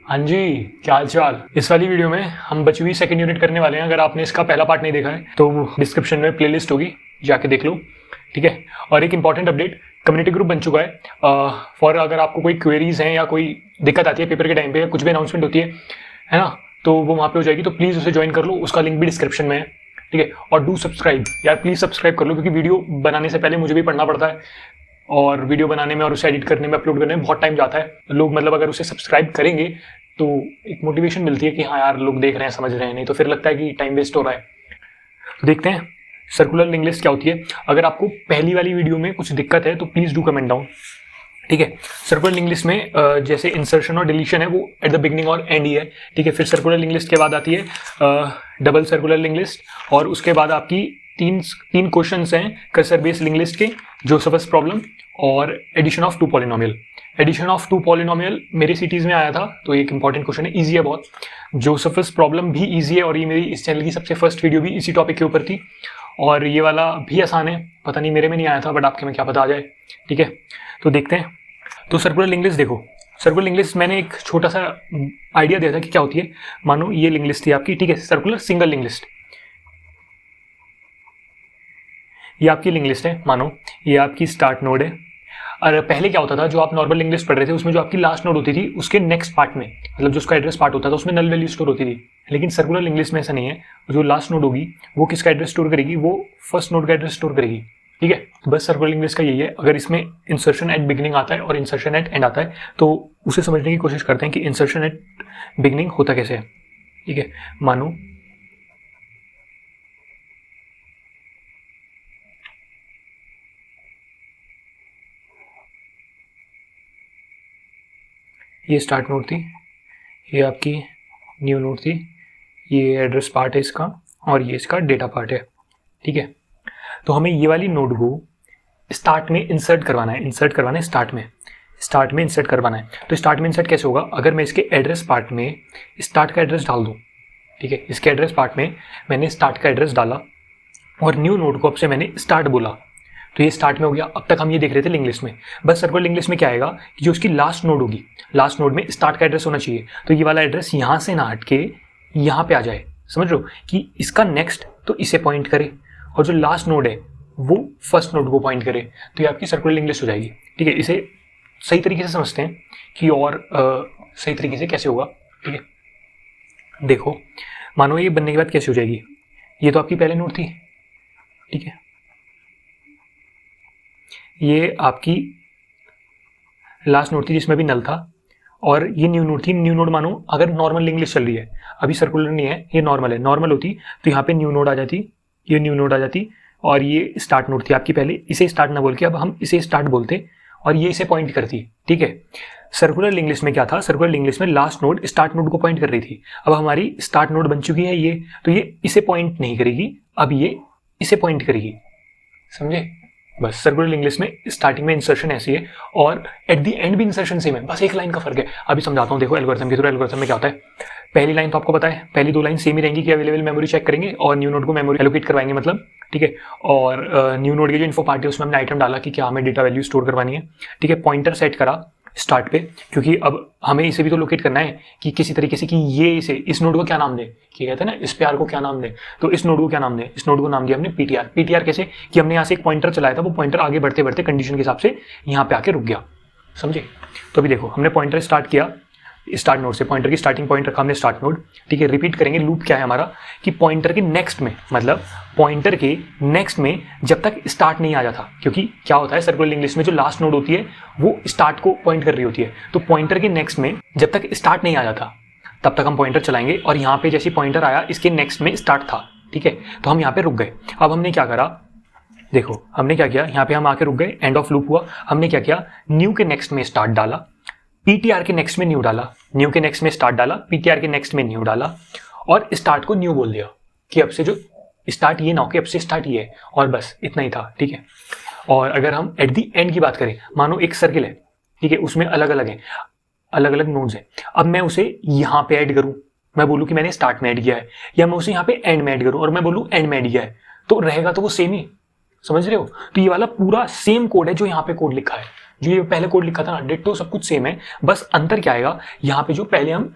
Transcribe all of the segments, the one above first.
हाँ जी, क्या हाल चाल। इस वाली वीडियो में हम बची हुई सेकंड यूनिट करने वाले हैं। अगर आपने इसका पहला पार्ट नहीं देखा है तो डिस्क्रिप्शन में प्लेलिस्ट होगी, जाके देख लो, ठीक है। और एक इंपॉर्टेंट अपडेट, कम्युनिटी ग्रुप बन चुका है फॉर अगर आपको कोई क्वेरीज हैं या कोई दिक्कत आती है पेपर के टाइम पे, कुछ भी अनाउंसमेंट होती है ना, तो वो वहाँ पे हो जाएगी। तो प्लीज़ उसे ज्वाइन कर लो, उसका लिंक भी डिस्क्रिप्शन में है, ठीक है। और डू सब्सक्राइब यार, प्लीज़ सब्सक्राइब कर लो, क्योंकि वीडियो बनाने से पहले मुझे भी पढ़ना पड़ता है और वीडियो बनाने में और उसे एडिट करने में, अपलोड करने में बहुत टाइम जाता है। लोग मतलब अगर उसे सब्सक्राइब करेंगे तो एक मोटिवेशन मिलती है कि हाँ यार लोग देख रहे हैं, समझ रहे हैं, नहीं तो फिर लगता है कि टाइम वेस्ट हो रहा है। तो देखते हैं सर्कुलर लिंक लिस्ट क्या होती है। अगर आपको पहली वाली वीडियो में कुछ दिक्कत है तो प्लीज़ डू कमेंट डाउन, ठीक है। सर्कुलर लिंक लिस्ट में जैसे इंसर्शन और डिलीशन है वो एट द बिगनिंग और एंड ही है, ठीक है। फिर सर्कुलर लिंक लिस्ट के बाद आती है डबल सर्कुलर लिंक लिस्ट, और उसके बाद आपकी तीन क्वेश्चंस हैं कर्सर बेस्ड लिंक लिस्ट के, जोसेफस प्रॉब्लम और addition of two polynomial. Addition of two polynomial मेरे सीटीज में आया था, तो एक इंपॉर्टेंट क्वेश्चन है, इजी है बहुत। जोसेफस प्रॉब्लम भी इजी है, और ये मेरी इस चैनल की सबसे फर्स्ट वीडियो भी इसी टॉपिक के ऊपर थी। और ये वाला भी आसान है, पता नहीं मेरे में नहीं आया था बट आपके में क्या पता आ जाए, ठीक है। तो देखते हैं। तो सर्कुलर लिंक लिस्ट देखो, सर्कुलर लिंक लिस्ट मैंने एक छोटा सा आइडिया दिया था कि क्या होती है। मानो ये लिंक लिस्ट थी आपकी, ठीक है, सर्कुलर सिंगल लिंक लिस्ट। ये आपकी लिंक लिस्ट है, मानो ये आपकी स्टार्ट नोड है। और पहले क्या होता था, जो आप नॉर्मल लिंक लिस्ट पढ़ रहे थे उसमें जो आपकी लास्ट नोड होती थी उसके नेक्स्ट पार्ट में, मतलब जो उसका एड्रेस पार्ट होता था उसमें नल वैल्यू स्टोर होती थी। लेकिन सर्कुलर लिंक लिस्ट में ऐसा नहीं है, जो लास्ट नोड होगी वो किसका एड्रेस स्टोर करेगी, वो फर्स्ट नोड का एड्रेस स्टोर करेगी, ठीक है। बस सर्कुलर लिंक लिस्ट का यही है। अगर इसमें इंसर्शन एट बिगिनिंग आता है और इंसर्शन एट एंड आता है तो उसे समझने की कोशिश करते हैं कि इंसर्शन एट बिगिनिंग होता कैसे है, ठीक है। मानो ये स्टार्ट नोड थी, ये आपकी न्यू नोड थी, ये एड्रेस पार्ट है इसका, और ये इसका डेटा पार्ट है, ठीक है। तो हमें ये वाली नोड को स्टार्ट में इंसर्ट करवाना है, स्टार्ट में इंसर्ट करवाना है। तो स्टार्ट में इंसर्ट कैसे होगा, अगर मैं इसके एड्रेस पार्ट में स्टार्ट का एड्रेस डाल दूं, ठीक है, इसके एड्रेस पार्ट में मैंने स्टार्ट का एड्रेस डाला और न्यू नोड को अब से मैंने स्टार्ट बोला, तो ये स्टार्ट में हो गया। अब तक हम ये देख रहे थे लिंक लिस्ट में। बस सर्कुलर लिंक लिस्ट में क्या आएगा कि जो उसकी लास्ट नोड होगी, लास्ट नोड में स्टार्ट का एड्रेस होना चाहिए, तो ये वाला एड्रेस यहाँ से ना हट के यहाँ पे आ जाए, समझ लो कि इसका नेक्स्ट तो इसे पॉइंट करे और जो लास्ट नोड है वो फर्स्ट नोड को पॉइंट करे, तो ये आपकी सर्कुलर लिंक लिस्ट हो जाएगी, ठीक है। इसे सही तरीके से समझते हैं कि और सही तरीके से कैसे होगा, ठीक है। देखो, मानो ये बनने के बाद कैसे हो जाएगी, ये तो आपकी पहले नोड थी, ठीक है, ये आपकी लास्ट नोड थी जिसमें भी नल था, और ये न्यू नोड थी। न्यू नोड मानो अगर नॉर्मल लिंक लिस्ट चल रही है, अभी सर्कुलर नहीं है, ये नॉर्मल है, नॉर्मल होती तो यहाँ पे न्यू नोड आ जाती, ये न्यू नोड आ जाती, और ये स्टार्ट नोड थी आपकी पहले, इसे स्टार्ट ना बोल के अब हम इसे स्टार्ट बोलते और ये इसे पॉइंट करती, ठीक है। सर्कुलर लिंक लिस्ट में क्या था, सर्कुलर लिंक लिस्ट में लास्ट नोड स्टार्ट नोड को पॉइंट कर रही थी। अब हमारी स्टार्ट नोड बन चुकी है ये, तो ये इसे पॉइंट नहीं करेगी, अब ये इसे पॉइंट करेगी, समझे। बस सर्कुलर लिंक लिस्ट में स्टार्टिंग में इंसर्शन ऐसी है और एट द एंड भी इंसर्शन सेम है, बस एक लाइन का फर्क है। अभी समझाता हूँ, देखो एल्गोरिथम के थ्रू। एल्गोरिथम में क्या होता है, पहली लाइन तो आपको पता है, पहली दो लाइन सेम ही रहेंगी कि अवेलेबल मेमोरी चेक करेंगे और न्यू नोड को मेमोरी एलोकेट करवाएंगे, मतलब, ठीक है। और न्यू नोड की जो इन्फो पार्ट है उसमें हमने आइटम डाला कि क्या हमें डेटा वैल्यू स्टोर करवानी है, ठीक है। पॉइंटर सेट करा स्टार्ट पे, क्योंकि अब हमें इसे भी तो लोकेट करना है कि किसी तरीके से कि ये इसे इस नोड को क्या नाम दे, कि कहते हैं ना इस प्यार को क्या नाम दे, तो इस नोड को क्या नाम दे, इस नोड को नाम दिया हमने पीटीआर। पीटीआर कैसे कि हमने यहाँ से एक पॉइंटर चलाया था, वो पॉइंटर आगे बढ़ते बढ़ते कंडीशन के हिसाब से यहाँ पे आके रुक गया, समझे। तो अभी देखो हमने पॉइंटर स्टार्ट किया, स्टार्ट नोड से पॉइंटर की स्टार्टिंग पॉइंट रखा हमने स्टार्ट नोड, ठीक है। रिपीट करेंगे, लूप क्या है हमारा कि पॉइंटर के नेक्स्ट में, मतलब पॉइंटर के नेक्स्ट में जब तक स्टार्ट नहीं आ जाता, क्योंकि क्या होता है सर्कुलर लिंक लिस्ट में जो लास्ट नोड होती है वो स्टार्ट को पॉइंट कर रही होती है, तो पॉइंटर के नेक्स्ट में जब तक स्टार्ट नहीं आ जाता तब तक हम पॉइंटर चलाएंगे, और यहाँ पे जैसे पॉइंटर आया इसके नेक्स्ट में स्टार्ट था, ठीक है, तो हम यहाँ पे रुक गए। अब हमने क्या करा, देखो हमने क्या किया, यहाँ पे हम आके रुक गए, एंड ऑफ लूप हुआ। हमने क्या किया, न्यू के नेक्स्ट में स्टार्ट डाला, पीटीआर के नेक्स्ट में न्यू डाला, न्यू के नेक्स्ट में स्टार्ट डाला, पीटीआर के नेक्स्ट में न्यू डाला, और स्टार्ट को न्यू बोल दिया कि अब से जो स्टार्ट ये ना हो कि अब से स्टार्ट ये है, और बस इतना ही था, ठीक है। और अगर हम एट दी एंड की बात करें, मानो एक सर्किल है, ठीक है, उसमें अलग अलग है, अलग अलग नोड्स हैं। अब मैं उसे यहाँ पे ऐड करूँ, मैं बोलूँ कि मैंने स्टार्ट में ऐड किया है, या मैं उसे यहाँ पे एंड में ऐड करूँ और मैं बोलूँ एंड में ऐड किया है, तो रहेगा तो वो सेम ही, समझ रहे हो। तो ये वाला पूरा सेम कोड है जो यहाँ पे कोड लिखा है, जो ये पहले कोड लिखा था ना, डिट्टो सब कुछ सेम है, बस अंतर क्या आएगा, यहाँ पे जो पहले हम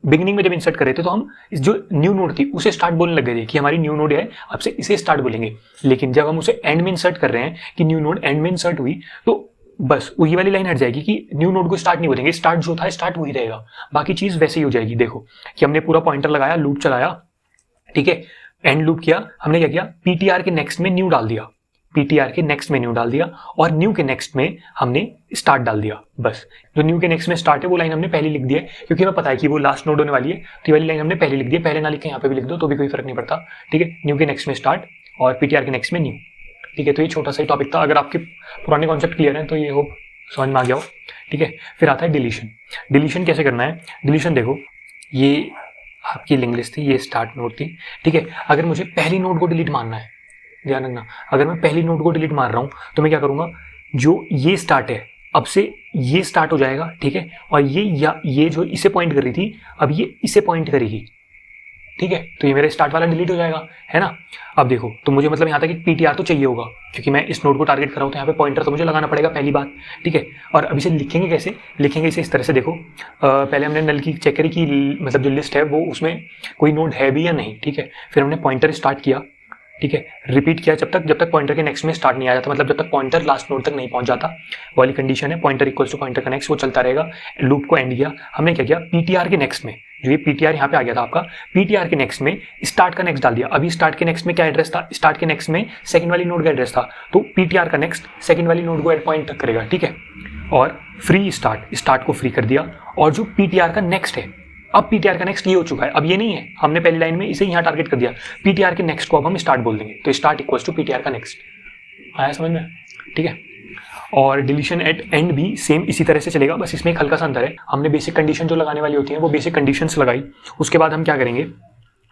बिगिनिंग में जब इंसर्ट कर रहे थे तो हम जो न्यू नोड थी उसे स्टार्ट बोलने लग गए थे कि हमारी न्यू नोड है, अब से इसे स्टार्ट बोलेंगे। लेकिन जब हम उसे एंड में इंसर्ट कर रहे हैं कि न्यू नोड एंड में इंसर्ट हुई, तो बस वही वाली लाइन हट जाएगी कि न्यू नोड को स्टार्ट नहीं बोलेंगे, स्टार्ट जो था स्टार्ट वही रहेगा, बाकी चीज वैसे ही हो जाएगी। देखो कि हमने पूरा पॉइंटर लगाया, लूप चलाया, ठीक है, एंड लूप किया, हमने क्या किया, पीटीआर के नेक्स्ट में न्यू डाल दिया, पीटीआर के नेक्स्ट में न्यू डाल दिया, और न्यू के नेक्स्ट में हमने स्टार्ट डाल दिया। बस जो न्यू के नेक्स्ट में स्टार्ट है वो लाइन हमने पहले लिख दी है, क्योंकि हमें पता है कि वो लास्ट नोड होने वाली है, तो ये वाली लाइन हमने पहले लिख दी है। पहले ना लिख के यहाँ पे भी लिख दो तो भी कोई फर्क नहीं पड़ता, ठीक है। न्यू के नेक्स्ट में स्टार्ट और पीटीआर के नेक्स्ट में न्यू, ठीक है। तो ये छोटा सा ही टॉपिक था, अगर आपके पुराने कॉन्सेप्ट क्लियर हैं तो ये होप समझ में आ गया हो, ठीक है। फिर आता है डिलीशन। डिलीशन कैसे करना है, डिलीशन देखो, ये आपकी लिंक लिस्ट थी, ये स्टार्ट नोड थी, ठीक है। अगर मुझे पहली नोड को डिलीट मारना है, ध्यान रखना, अगर मैं पहली नोड को डिलीट मार रहा हूँ तो मैं क्या करूँगा, जो ये स्टार्ट है अब से ये स्टार्ट हो जाएगा, ठीक है, और ये जो इसे पॉइंट कर रही थी अब ये इसे पॉइंट करेगी, ठीक है। तो ये मेरा स्टार्ट वाला डिलीट हो जाएगा, है ना। अब देखो, तो मुझे मतलब यहाँ तक एक पीटीआर तो चाहिए होगा, क्योंकि मैं इस नोड को टारगेट कर रहा हूँ, तो यहाँ पे पॉइंटर तो मुझे लगाना पड़ेगा, पहली बात, ठीक है। और अब इसे लिखेंगे कैसे, लिखेंगे इसे इस तरह से, देखो पहले हमने नल की चेक करी कि मतलब जो लिस्ट है वो उसमें कोई नोड है भी या नहीं, ठीक है। फिर हमने पॉइंटर स्टार्ट किया, ठीक है, रिपीट किया जब तक पॉइंटर के नेक्स्ट में स्टार्ट नहीं आ जाता, मतलब जब तक पॉइंटर लास्ट नोड तक नहीं पहुंच जाता, वो वाली कंडीशन है, पॉइंटर इक्वल्स टू पॉइंटर का नेक्स्ट, वो चलता रहेगा। लूप को एंड किया, हमने क्या किया, पीटीआर के नेक्स्ट में, जो ये पीटीआर यहाँ पे आ गया था आपका, पीटीआर के नेक्स्ट में स्टार्ट का नेक्स्ट डाल दिया। अभी स्टार्ट के नेक्स्ट में क्या एड्रेस था, स्टार्ट के नेक्स्ट में सेकंड वाली नोड का एड्रेस था, तो पीटीआर का नेक्स्ट सेकंड वाली नोड को एड पॉइंट तक करेगा, ठीक है। और फ्री स्टार्ट को फ्री कर दिया, और जो पीटीआर का नेक्स्ट है, अब पीटीआर का नेक्स्ट ये हो चुका है, अब ये नहीं है, हमने पहली लाइन में इसे यहाँ टारगेट कर दिया, पीटीआर के नेक्स्ट को अब हम स्टार्ट बोल देंगे, तो स्टार्ट इक्वल्स टू पीटीआर का नेक्स्ट। आया समझ में, ठीक है। और डिलीशन एट एंड भी सेम इसी तरह से चलेगा, बस इसमें एक हल्का सा अंतर है, हमने बेसिक कंडीशन जो लगाने वाली होती है वो बेसिक कंडीशंस लगाई, उसके बाद हम क्या करेंगे,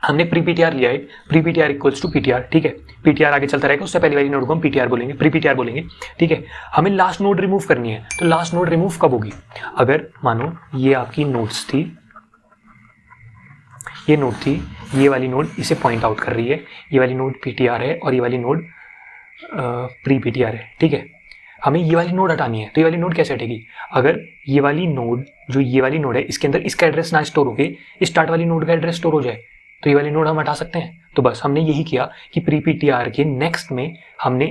हमने प्री पीटीआर लिया है, pre PTR equals to PTR, ठीक है। पीटीआर आगे चलता रहेगा, उससे पहले वाली नोड को हम पीटीआर बोलेंगे, प्री पीटीआर बोलेंगे, ठीक है। हमें लास्ट नोड रिमूव करनी है, तो लास्ट नोड रिमूव कब होगी, अगर मानो ये आपकी नोड्स थी, ये नोड थी, ये वाली नोड इसे पॉइंट आउट कर रही है, ये वाली नोड पीटीआर है और ये वाली नोड प्री पीटीआर है, ठीक है। हमें ये वाली नोड हटानी है, तो ये वाली नोड कैसे हटेगी, अगर ये वाली नोड, जो ये वाली नोड है, इसके अंदर इसका एड्रेस ना स्टोर हो के स्टार्ट वाली नोड का एड्रेस स्टोर हो जाए, तो ये वाली नोड हम हटा सकते हैं। तो बस हमने यही किया कि प्री पीटीआर के नेक्स्ट में हमने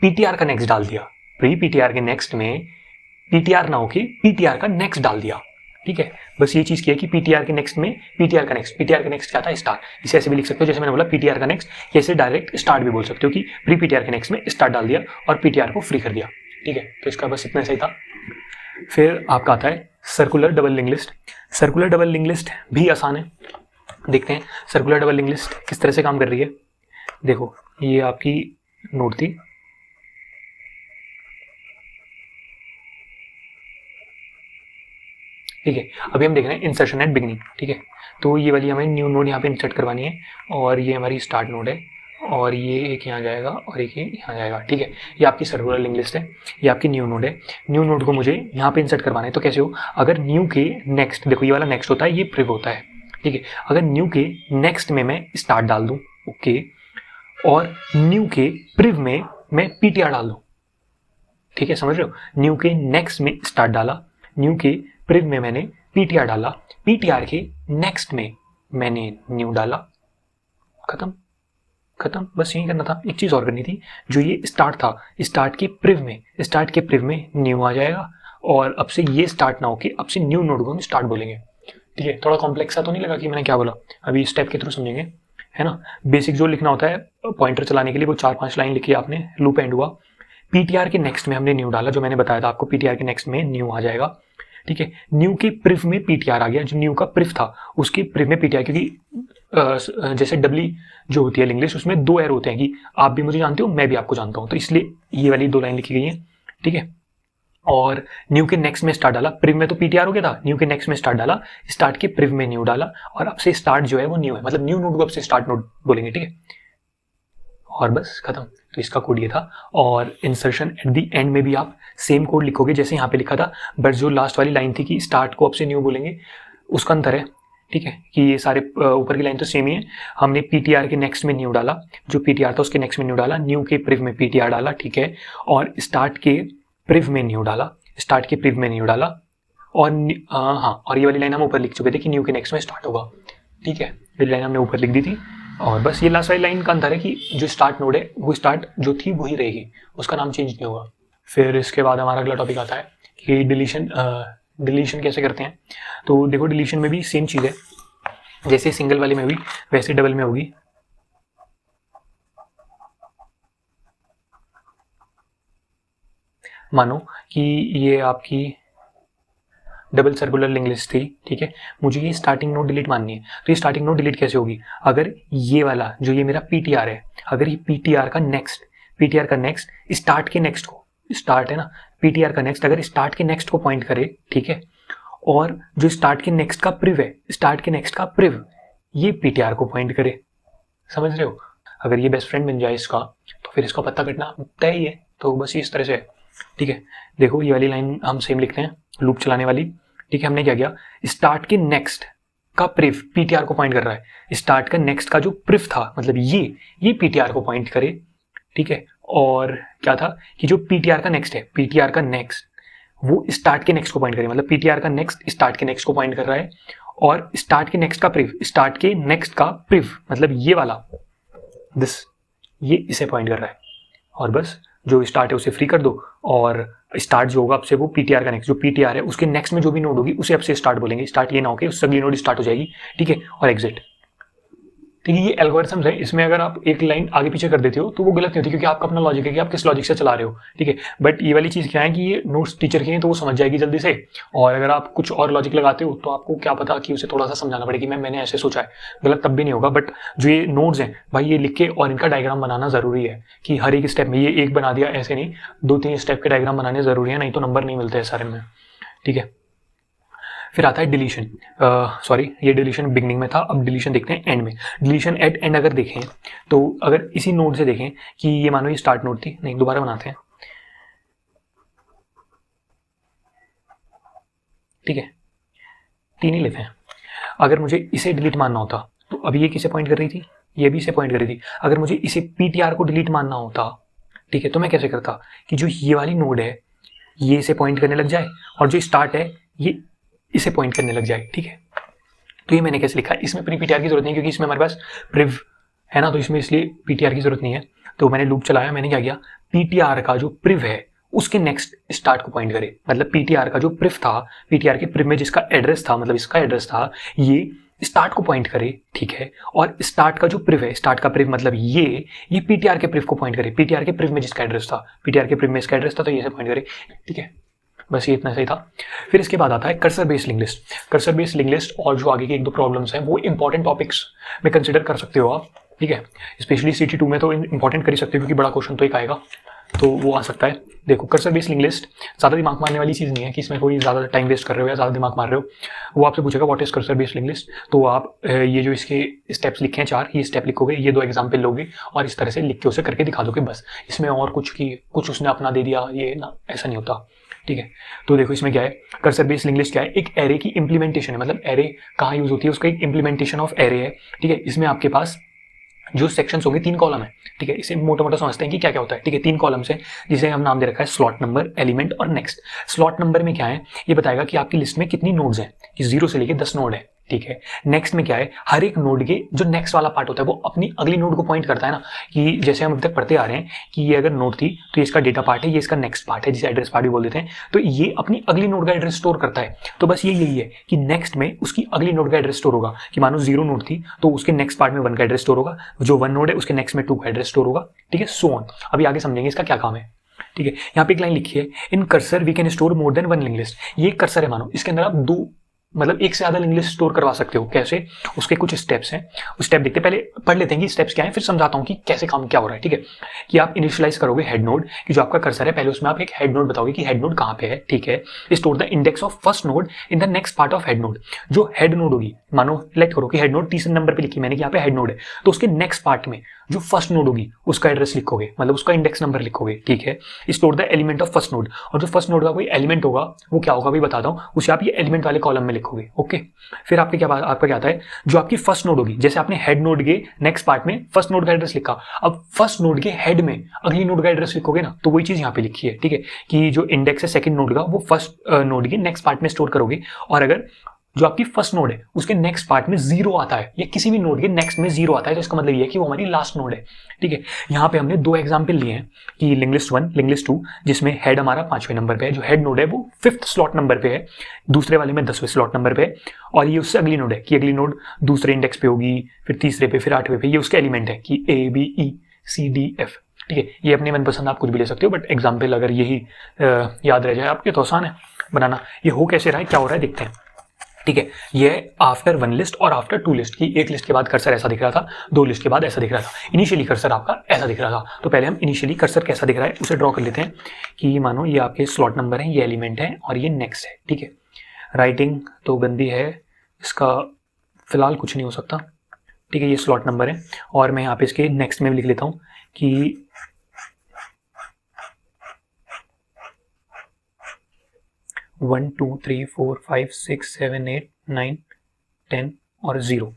पीटीआर का नेक्स्ट डाल दिया, प्री पीटीआर के नेक्स्ट में पीटीआर ना होके पीटीआर का नेक्स्ट डाल दिया, ठीक है। बस ये चीज किया कि पीटीआर के नेक्स्ट में पीटीआर का नेक्स्ट क्या था, स्टार्ट। इसे ऐसे भी लिख सकते हो जैसे मैंने बोला पीटीआर का नेक्स्ट, या इसे डायरेक्ट स्टार्ट भी बोल सकते हो कि प्री पीटीआर के नेक्स्ट में स्टार्ट डाल दिया और पीटीआर को फ्री कर दिया, ठीक है। तो इसका बस इतना सही था। फिर आपका आता है circular double link list. Circular double link list भी आसान है, देखते हैं सर्कुलर डबल लिंक लिस्ट किस तरह से काम कर रही है। देखो ये आपकी नोड थी, ठीक है। अभी हम देख रहे हैं इंसर्शन एट बिगिनिंग, ठीक है। तो ये वाली हमें न्यू नोड यहाँ पे इंसर्ट करवानी है, और ये हमारी स्टार्ट नोड है, और ये एक यहाँ जाएगा और एक यहाँ जाएगा, ठीक है। ये आपकी सर्कुलर लिंक लिस्ट है, ये आपकी न्यू नोड है। न्यू नोड को मुझे यहाँ पे इंसर्ट करवाना है, तो कैसे हो, अगर न्यू के नेक्स्ट, देखो ये वाला नेक्स्ट होता है, ये प्रिव होता है, ठीक है। अगर न्यू के नेक्स्ट में मैं स्टार्ट डाल दूँ, ओके, और न्यू के प्रिव में मैं पीटीआर डाल दूँ, ठीक है, समझ रहे हो। न्यू के नेक्स्ट में स्टार्ट डाला, न्यू के प्रिव में मैंने पीटीआर डाला, पीटीआर के नेक्स्ट में मैंने न्यू डाला, खत्म, बस यही करना था। एक चीज और करनी थी, जो ये स्टार्ट था, स्टार्ट के प्रिव में न्यू आ जाएगा, और अब से ये स्टार्ट ना होके अब से न्यू नोड को हम स्टार्ट बोलेंगे, ठीक है। थोड़ा कॉम्प्लेक्स सा तो नहीं लगा कि मैंने क्या बोला, अभी स्टेप के थ्रू समझेंगे, है ना। बेसिक जो लिखना होता है पॉइंटर चलाने के लिए, वो 4-5 लाइन लिखी आपने, लूप एंड हुआ, पीटीआर के नेक्स्ट में हमने न्यू डाला, जो मैंने बताया था आपको, पीटीआर के नेक्स्ट में न्यू आ जाएगा, ठीक है। न्यू के प्रिव में पीटीआर आ गया, जो न्यू का प्रिव था उसके प्रिव में पीटीआर, क्योंकि जैसे डब्ली जो होती है इंग्लिश, उसमें 2 एरो होते हैं कि आप भी मुझे जानते हो, मैं भी आपको जानता हूं, तो इसलिए ये वाली 2 लाइन लिखी गई है, ठीक है। और न्यू के नेक्स्ट में स्टार्ट डाला, प्रिव में तो पीटीआर हो गया था, न्यू के नेक्स्ट में स्टार्ट डाला, स्टार्ट के प्रिव में न्यू डाला, और अब से स्टार्ट जो है वो न्यू है, मतलब न्यू नोड को अब से स्टार्ट नोड बोलेंगे, ठीक है। और बस खत्म। तो इसका कोड ये था। और इंसर्शन एट द एंड में भी आप सेम कोड लिखोगे जैसे यहाँ पे लिखा था, बट जो लास्ट वाली लाइन थी कि स्टार्ट को अब से न्यू बोलेंगे, उसका अंतर है, ठीक है, कि ये सारे ऊपर की लाइन तो सेम ही है। हमने पीटीआर के नेक्स्ट में न्यू डाला, जो पीटीआर था उसके नेक्स्ट में न्यू डाला, न्यू के प्रिव में पीटीआर डाला, ठीक है, और स्टार्ट के प्रिव में न्यू डाला, स्टार्ट के प्रिव में न्यू डाला, और हाँ, और ये वाली लाइन हम ऊपर लिख चुके थे कि न्यू के नेक्स्ट में स्टार्ट होगा, ठीक है, ये लाइन हमने ऊपर लिख दी थी। और बस ये लास्ट वाली लाइन का अंतर है कि जो स्टार्ट नोड है वो स्टार्ट जो थी वही रहेगी, उसका नाम चेंज नहीं होगा। फिर इसके बाद हमारा अगला टॉपिक आता है कि डिलीशन कैसे करते हैं। तो देखो डिलीशन में भी सेम चीज़ है, जैसे सिंगल वाले में हुई वैसे डबल में होगी। मानो कि ये आपकी डबल सर्कुलर लिंक लिस्ट थी, ठीक है, मुझे ये स्टार्टिंग नोड डिलीट माननी है। तो ये स्टार्टिंग नोड डिलीट कैसे होगी? अगर ये वाला जो ये मेरा पीटीआर है, अगर ये पीटीआर का नेक्स्ट स्टार्ट के नेक्स्ट को, स्टार्ट है ना, पीटीआर का नेक्स्ट अगर स्टार्ट के नेक्स्ट को पॉइंट करे, ठीक है, और जो स्टार्ट के नेक्स्ट का प्रिव है, स्टार्ट के नेक्स्ट का प्रिव ये पीटीआर को पॉइंट करे, समझ रहे हो? अगर ये बेस्ट फ्रेंड बन जाए इसका तो फिर इसका पता कटना तय ही है। तो बस इस तरह से है, ठीक है। देखो ये वाली लाइन हम सेम लिखते हैं, लूप चलाने वाली, ठीक है। हमने क्या किया, स्टार्ट के नेक्स्ट का प्रिव पीटीआर को पॉइंट कर रहा है, स्टार्ट का नेक्स्ट का जो प्रिव था मतलब ये पीटीआर को पॉइंट करे, ठीक है। और क्या था कि जो पीटीआर का नेक्स्ट है, पीटीआर का नेक्स्ट वो स्टार्ट के नेक्स्ट को पॉइंट करे, मतलब पीटीआर का नेक्स्ट स्टार्ट के नेक्स्ट को पॉइंट कर रहा है, और स्टार्ट के नेक्स्ट का प्रिव, स्टार्ट के नेक्स्ट का प्रिव मतलब ये वाला ये इसे पॉइंट कर रहा है। और बस जो स्टार्ट है उसे फ्री कर दो, और स्टार्ट जो होगा अब से वो पीटीआर का नेक्स्ट, जो पीटीआर है उसके नेक्स्ट में जो भी नोड होगी उसे अब से स्टार्ट बोलेंगे। स्टार्ट ये ना होके उससे अगली नोड स्टार्ट हो जाएगी, ठीक है, और एग्जिट। ठीक है, ये एल्गोरिथम्स है, इसमें अगर आप एक लाइन आगे पीछे कर देते हो तो वो गलत नहीं होती, क्योंकि आपका अपना लॉजिक है कि आप किस लॉजिक से चला रहे हो, ठीक है। बट ये वाली चीज़ क्या है कि ये नोट्स टीचर की हैं तो वो समझ जाएगी जल्दी से, और अगर आप कुछ और लॉजिक लगाते हो तो आपको क्या पता कि उसे थोड़ा सा समझाना पड़ेगा कि मैंने ऐसे सोचा है, गलत तब भी नहीं होगा। बट जो ये नोट्स हैं भाई, ये लिख के और इनका डायग्राम बनाना ज़रूरी है कि हर एक स्टेप में, ये एक बना दिया ऐसे नहीं, 2-3 स्टेप के डायग्राम बनाने ज़रूरी है, नहीं तो नंबर नहीं मिलते हैं सारे में, ठीक है। फिर आता है डिलीशन, सॉरी ये डिलीशन बिगनिंग में था, अब डिलीशन देखते हैं एंड में। डिलीशन एट एंड अगर देखें तो अगर इसी नोड से देखें कि ये मानो ये स्टार्ट नोड थी, नहीं दोबारा बनाते हैं, ठीक है, 3 ही लेते हैं। अगर मुझे इसे डिलीट मानना होता तो अभी ये किसे पॉइंट कर रही थी, ये भी इसे पॉइंट कर रही थी। अगर मुझे इसे पीटीआर को डिलीट मानना होता, ठीक है, तो मैं कैसे करता कि जो ये वाली नोड है ये इसे पॉइंट करने लग जाए, और जो स्टार्ट है ये इसे पॉइंट करने लग जाए, ठीक है। तो ये मैंने कैसे लिखा, इसमें अपनी पीटीआर की जरूरत नहीं, क्योंकि इसमें हमारे पास प्रिव है ना, तो इसमें इसलिए पीटीआर की जरूरत नहीं है। तो मैंने लूप चलाया, मैंने क्या किया, पीटीआर का जो प्रिव है उसके नेक्स्ट स्टार्ट को पॉइंट करे, मतलब पीटीआर का जो प्रिव था, पीटीआर के प्रिव में जिसका एड्रेस था, मतलब इसका एड्रेस था, ये स्टार्ट को पॉइंट करे, ठीक है। और स्टार्ट का जो प्रिव है, स्टार्ट का प्रिव मतलब ये पीटीआर के प्रिव को पॉइंट करे, पीटीआर के प्रिव में जिसका एड्रेस था, पीटीआर के प्रिव में इसका एड्रेस था, तो ये से पॉइंट करे, ठीक है। बस ये इतना सही था। फिर इसके बाद आता है cursor based link list. Cursor based link list और जो आगे के 1-2 प्रॉब्लम्स हैं वो इंपॉर्टेंट टॉपिक्स में कंसिडर कर सकते हो आप, ठीक है। स्पेशली CT 2 में तो इंपॉर्टेंट कर ही सकते हो, क्योंकि बड़ा क्वेश्चन तो एक आएगा, तो वो आ सकता है। देखो कर्सर बेस्ड लिंक लिस्ट ज़्यादा दिमाग मारने वाली चीज़ नहीं है कि इसमें कोई ज़्यादा टाइम वेस्ट कर रहे हो या ज़्यादा दिमाग मार रहे हो। वो आपसे पूछेगा what is cursor based link list, तो आप ये जो इसके स्टेप्स लिखे हैं 4, ये स्टेप लिखोगे, ये 2 एग्जाम्पल लोगे और इस तरह से लिख के उसे करके दिखा दोगे, बस। इसमें और कुछ उसने अपना दे दिया, ये ना, ऐसा नहीं होता, ठीक है। तो देखो इसमें क्या है, कर्सर बेस्ड लिंक लिस्ट क्या है, एक एरे की इंप्लीमेंटेशन है, मतलब एरे कहाँ यूज होती है, उसका एक इंप्लीमेंटेशन ऑफ एरे है, ठीक है। इसमें आपके पास जो सेक्शंस होंगे 3 कॉलम है, ठीक है। इसे मोटा मोटा समझते हैं कि क्या क्या होता है, ठीक है। 3 कॉलम्स है जिसे हम नाम दे रखा है स्लॉट नंबर, एलिमेंट और नेक्स्ट। स्लॉट नंबर में क्या है, ये बताएगा कि आपकी लिस्ट में कितनी नोड्स हैं, कि 0 से लेके 10 नोड है, ठीक है। नेक्स्ट में क्या है, हर एक नोड के जो नेक्स्ट वाला पार्ट होता है वो अपनी अगली नोड को पॉइंट करता है ना, कि जैसे हम अभी तक पढ़ते आ रहे हैं कि ये अगर नोड थी तो ये इसका डेटा पार्ट है, ये इसका नेक्स्ट पार्ट है, जिसे एड्रेस पार्ट भी बोल देते हैं। तो ये अपनी अगली नोड का एड्रेस स्टोर करता है। तो बस यही है कि नेक्स्ट में उसकी अगली नोड का एड्रेस स्टोर होगा, कि मानो 0 नोड थी तो उसके नेक्स्ट पार्ट में 1 का एड्रेस स्टोर होगा, जो 1 नोड है उसके नेक्स्ट में 2 का एड्रेस स्टोर होगा, ठीक है, सो ऑन। अभी आगे समझेंगे इसका क्या काम है, ठीक है। यहाँ पे एक लाइन लिखी है, in cursor we can store more than 1 link list. ये कर्सर है, मानो इसके अंदर आप 2 मतलब एक से ज्यादा लिंक लिस्ट स्टोर करवा सकते हो। कैसे, उसके कुछ स्टेप्स हैं, उस स्टेप देखते पहले पढ़ लेते हैं कि स्टेप्स क्या हैं, फिर समझाता हूं कि कैसे काम क्या हो रहा है, ठीक है। कि आप इनिशियलाइज करोगे हेड नोड, कि जो आपका कर्सर है पहले उसमें आप एक हेड नोड बताओगे कि हेड नोड कहां पे है, ठीक है। Store the index of first node in the next part of head nod. जो हेड नोड होगी, मानो लेट करो कि हेड नोड तीसरे नंबर पे लिखी मैंने कि यहाँ पे हेड नोड है, तो उसके नेक्स्ट पार्ट में जो फर्स्ट नोड होगी उसका एड्रेस लिखोगे, मतलब उसका इंडेक्स नंबर लिखोगे, ठीक है। Store the element of first node, और जो फर्स्ट नोड का कोई एलिमेंट होगा वो क्या होगा भी बताता हूँ, उसे आप ये एलिमेंट वाले कॉलम में लिखोगे, ओके। फिर आपके आपका क्या आता है, जो आपकी फर्स्ट नोड होगी, जैसे आपने हेड नोड के नेक्स्ट पार्ट में फर्स्ट नोड का एड्रेस लिखा, अब फर्स्ट नोड के हेड में अगली नोड का एड्रेस लिखोगे ना, तो वही चीज यहाँ पे लिखी है, ठीक है, कि जो इंडेक्स है सेकंड नोड का वो फर्स्ट नोड के नेक्स्ट पार्ट में स्टोर करोगे, और अगर जो आपकी फर्स्ट नोड है उसके नेक्स्ट पार्ट में 0 आता है या किसी भी नोड के नेक्स्ट में 0 आता है, तो इसका मतलब ये है कि वो हमारी लास्ट नोड है, ठीक है। यहाँ पे हमने 2 एग्जांपल लिए हैं कि लिंक लिस्ट 1, लिंक लिस्ट 2, जिसमें हेड हमारा 5वें नंबर पे है, जो हेड नोड है वो 5th स्लॉट नंबर पे है, दूसरे वाले में 10वें स्लॉट नंबर पे है, और ये उससे अगली नोड है कि अगली नोड दूसरे इंडेक्स पे होगी, फिर तीसरे पे, फिर 8वें पे, ये उसके एलिमेंट है कि ABECDF, ठीक है। ये अपने मनपसंद आप कुछ भी ले सकते हो, बट एग्जाम्पल अगर यही याद रह जाए आपके तो आसान है बनाना। ये हो कैसे रहा है, क्या हो रहा है देखते हैं, ठीक है। ये आफ्टर 1 लिस्ट और आफ्टर 2 लिस्ट की, एक लिस्ट के बाद कर्सर ऐसा दिख रहा था, 2 लिस्ट के बाद ऐसा दिख रहा था, इनिशियली कर्सर आपका ऐसा दिख रहा था। तो पहले हम इनिशियली कर्सर कैसा दिख रहा है उसे ड्रॉ कर लेते हैं कि मानो ये आपके स्लॉट नंबर है, ये एलिमेंट है और ये नेक्स्ट है, ठीक है। राइटिंग तो गंदी है, इसका फिलहाल कुछ नहीं हो सकता, ठीक है। ये स्लॉट नंबर है और मैं यहाँ पे इसके नेक्स्ट में भी लिख लेता हूँ कि 1 2 3 4 5 6 7 8 9 10 और 0,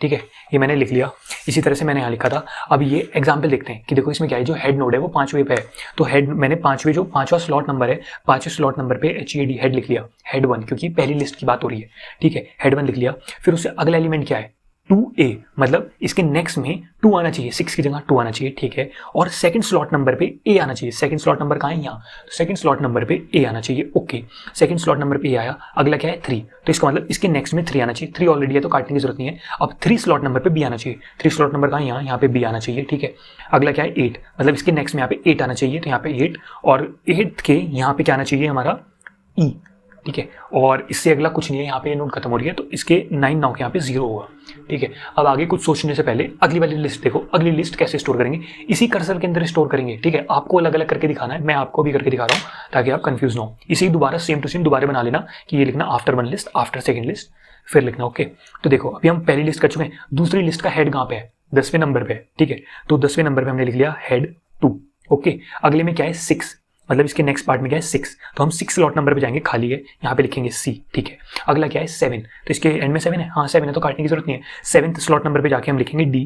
ठीक है। ये मैंने लिख लिया, इसी तरह से मैंने यहाँ लिखा था। अब ये एग्जाम्पल देखते हैं कि देखो इसमें क्या है, जो हेड नोड है वो 5वें पे है, तो हेड मैंने 5वें, जो 5वां स्लॉट नंबर है, 5वें स्लॉट नंबर पे HED हेड लिख लिया, हेड 1, क्योंकि पहली लिस्ट की बात हो रही है, ठीक है। हेड 1 लिख लिया, फिर उससे अगला एलिमेंट क्या है 2A, मतलब इसके नेक्स्ट में 2 आना चाहिए, 6 की जगह 2 आना चाहिए, ठीक है। और सेकंड स्लॉट नंबर पे A आना चाहिए, सेकंड स्लॉट नंबर कहाँ है यहाँ, सेकंड स्लॉट नंबर पे A आना चाहिए, ओके। सेकंड स्लॉट नंबर पे A आया, अगला क्या है 3, तो इसका मतलब इसके नेक्स्ट में 3 आना चाहिए, 3 ऑलरेडी है तो काटने की जरूरत नहीं है। अब 3 स्लॉट नंबर पे B आना चाहिए, 3 स्लॉट नंबर कहाँ है यहाँ पे B आना चाहिए, ठीक है। अगला क्या है 8, मतलब इसके नेक्स्ट में यहाँ पे 8 आना चाहिए, तो यहाँ पे 8, और 8 के यहाँ पे क्या आना चाहिए हमारा E, ठीक है। और इससे अगला कुछ नहीं है, यहाँ पे ये नोड खत्म हो रही है, तो इसके 9 9 के यहाँ पे 0 होगा, ठीक है। अब आगे कुछ सोचने से पहले अगली वाली लिस्ट देखो, अगली लिस्ट कैसे स्टोर करेंगे, इसी कर्सर के अंदर स्टोर करेंगे, ठीक है। आपको अलग अलग करके दिखाना है, मैं आपको भी करके दिखा रहा हूँ ताकि आप कंफ्यूज ना हो। इसी दोबारा सेम टू सेम दोबारा बना लेना कि ये लिखना after 1 list, after second list, फिर लिखना, ओके। तो देखो अभी हम पहली लिस्ट कर चुके हैं, दूसरी लिस्ट का हेड कहाँ पे है, 10वें नंबर पे है, ठीक है। तो 10वें नंबर पे हमने लिख लिया हेड 2, ओके। अगले में क्या है 6, मतलब इसके नेक्स्ट पार्ट में क्या है 6, तो हम 6 स्लॉट नंबर पे जाएंगे, खाली है, यहाँ पे लिखेंगे C, ठीक है। अगला क्या है 7, तो इसके एंड में 7 है, हाँ 7 है तो काटने की जरूरत नहीं है। 7th स्लॉट नंबर पे जाके हम लिखेंगे D,